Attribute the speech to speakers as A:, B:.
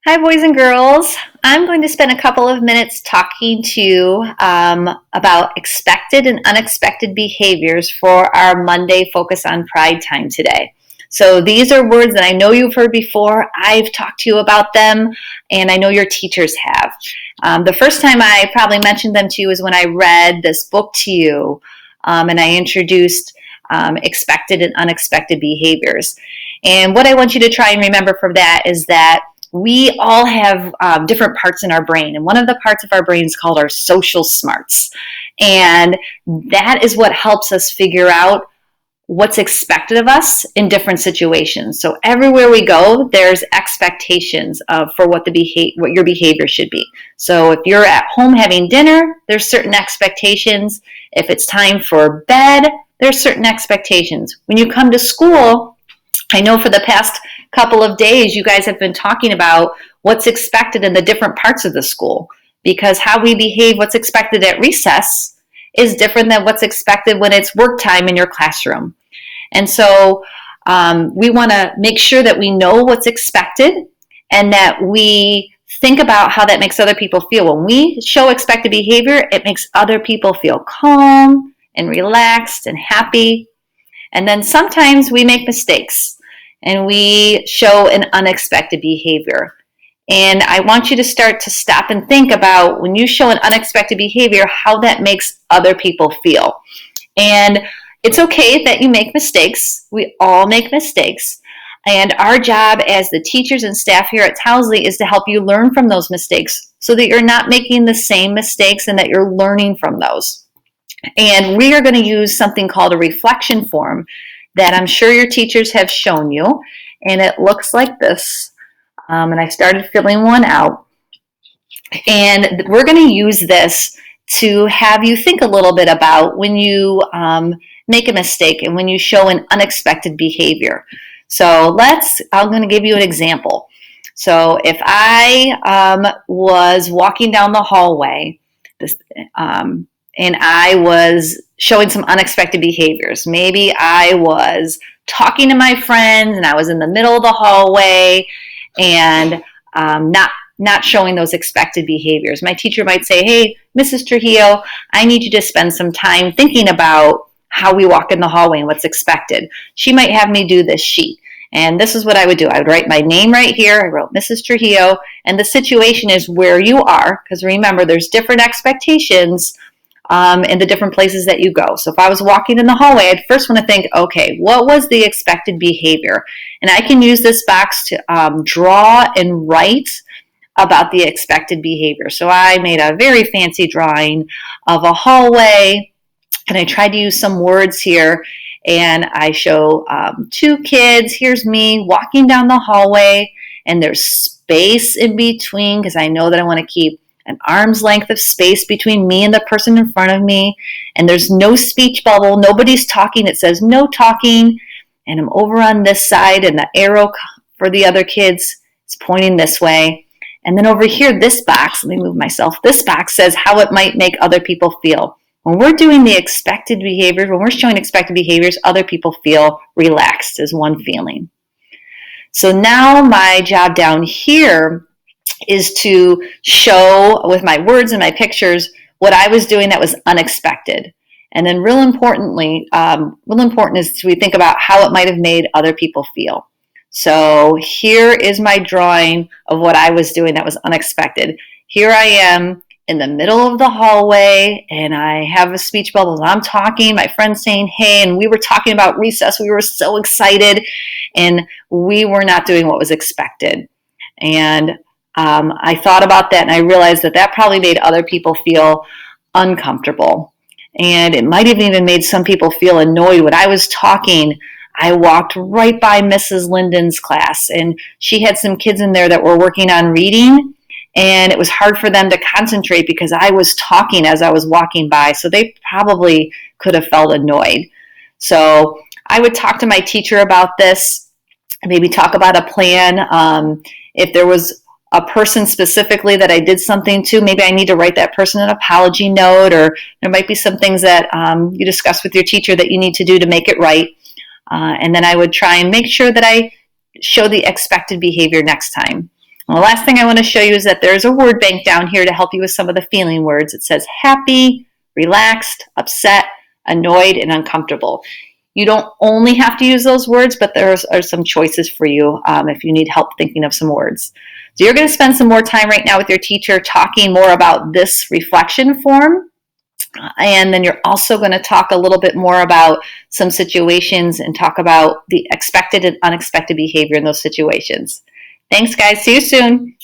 A: Hi, boys and girls. I'm going to spend a couple of minutes talking to you about expected and unexpected behaviors for our Monday Focus on Pride time today. So these are words that I know you've heard before. I've talked to you about them, and I know your teachers have. The first time I probably mentioned them to you is when I read this book to you, and I introduced expected and unexpected behaviors. And what I want you to try and remember from that is that we all have different parts in our brain. And one of the parts of our brain is called our social smarts. And that is what helps us figure out what's expected of us in different situations. So everywhere we go, there's expectations for what your behavior should be. So if you're at home having dinner, there's certain expectations. If it's time for bed, there's certain expectations. When you come to school, I know for the past couple of days, you guys have been talking about what's expected in the different parts of the school, because how we behave, what's expected at recess is different than what's expected when it's work time in your classroom. And so we want to make sure that we know what's expected and that we think about how that makes other people feel. When we show expected behavior, it makes other people feel calm and relaxed and happy. And then sometimes we make mistakes and we show an unexpected behavior. And I want you to start to stop and think about when you show an unexpected behavior, how that makes other people feel. And it's okay that you make mistakes. We all make mistakes. And our job as the teachers and staff here at Towsley is to help you learn from those mistakes so that you're not making the same mistakes and that you're learning from those. And we are going to use something called a reflection form that I'm sure your teachers have shown you. And it looks like this. And I started filling one out. And we're going to use this to have you think a little bit about when you make a mistake and when you show an unexpected behavior. So I'm going to give you an example. So if I was walking down the hallway, and I was showing some unexpected behaviors. Maybe I was talking to my friends and I was in the middle of the hallway and not showing those expected behaviors. My teacher might say, "Hey, Mrs. Trujillo, I need you to spend some time thinking about how we walk in the hallway and what's expected." She might have me do this sheet. And this is what I would do. I would write my name right here. I wrote Mrs. Trujillo. And the situation is where you are, because remember, there's different expectations in the different places that you go. So if I was walking in the hallway, I'd first want to think, okay, what was the expected behavior? And I can use this box to draw and write about the expected behavior. So I made a very fancy drawing of a hallway, and I tried to use some words here. And I show two kids. Here's me walking down the hallway, and there's space in between because I know that I want to keep an arm's length of space between me and the person in front of me. And there's no speech bubble. Nobody's talking. It says no talking. And I'm over on this side, and the arrow for the other kids is pointing this way. And then over here, this box, let me move myself. This box says how it might make other people feel. When we're doing the expected behaviors, when we're showing expected behaviors, other people feel relaxed is one feeling. So now my job down here is to show with my words and my pictures what I was doing that was unexpected. And then real important is we think about how it might have made other people feel. So here is my drawing of what I was doing that was unexpected. Here I am in the middle of the hallway, and I have a speech bubble. I'm talking, my friend's saying, "Hey," and we were talking about recess. We were so excited, and we were not doing what was expected. And I thought about that, and I realized that probably made other people feel uncomfortable. And it might have even made some people feel annoyed. When I was talking, I walked right by Mrs. Linden's class, and she had some kids in there that were working on reading, and it was hard for them to concentrate because I was talking as I was walking by, so they probably could have felt annoyed. So I would talk to my teacher about this, maybe talk about a plan. If there was a person specifically that I did something to, maybe I need to write that person an apology note, or there might be some things that you discuss with your teacher that you need to do to make it right. And then I would try and make sure that I show the expected behavior next time. And the last thing I want to show you is that there's a word bank down here to help you with some of the feeling words. It says happy, relaxed, upset, annoyed, and uncomfortable. You don't only have to use those words, but there are some choices for you if you need help thinking of some words. So you're going to spend some more time right now with your teacher talking more about this reflection form. And then you're also going to talk a little bit more about some situations and talk about the expected and unexpected behavior in those situations. Thanks, guys. See you soon.